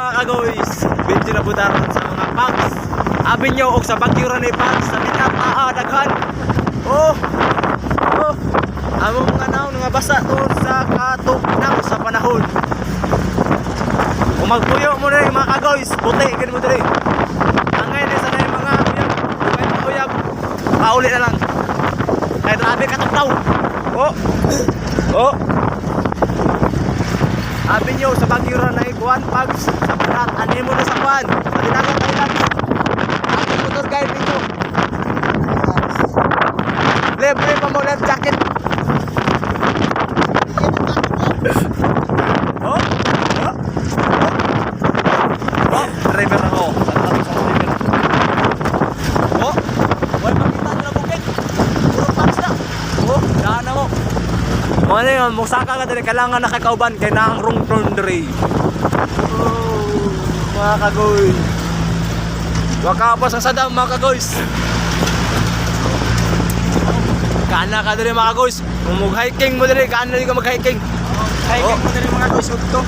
mga kagoys, binti na budaron sa mga pags. Abi nyo og sa bagyura ni pags sa bitap daghan. Oh. Among mga naon nga basa tungod sa katugnaw sa panahon. Kung magpuyo mo rin mga kagoys, puti gani mo diri. Angay ni sana yung mga uyab. Pauli na lang. Kaya grabe katugnaw. Oh. Abi nyo sa bagyura na ikuan pags sa panat animo na sa kuan. Sa dinagat ay Abi motor guide dito. Libre pa mo life jacket. Driver ako. Wala makita nila bukid. Puro pags na. Daan ako. Ano yun, musaka ka din, kailangan nakakauban kay naang wrong turn diri. Mga kagoy. Wakapos ang sadam mga kagoys. Kana ka diri mga kagoys. Kung mag-hiking mo diri, kana diri ka mag-hiking. Hiking mo diri mga kagoys, udto.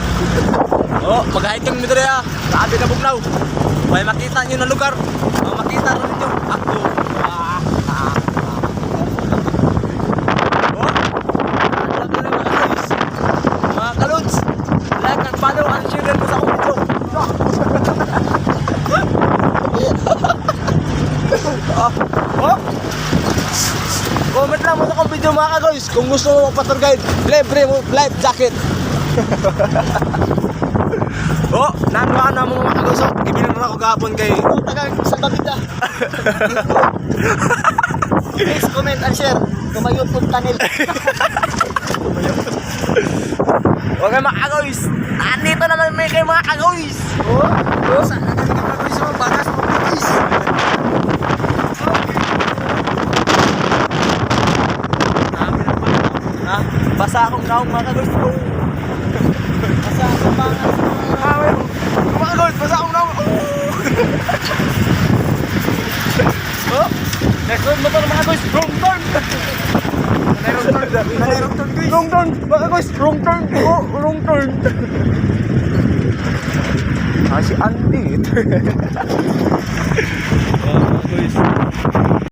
Mag-hiking mo diri ha. Sabi ka bugnaw. May makita nyo na lugar. Makita rin nyo. Ako. Mga kalods, like and follow and share mo sa akong video. Comment lang mo sa akong video mga kagoys. Kung gusto mo mag-tour guide, libre mo life jacket. Nanuhaan na mo mga kagoys. Ibilin mo na ako gahapon kay Tagang sa Davida. Please comment and share to my YouTube channel. Huwag kayo mga kagoys. Nandito naman may kayo mga kagoys. Saan na galing mga kagoys mo? Bagas mo kagoys. Basa akong naong mga kagoys. Basa akong bangas. Mga kagoys, basa akong naong. Next one mo to mga kagoys. Wrong turn. Wrong turn. Mga kagoys, wrong turn. Wrong turn. Si Andy. Mga kagoys.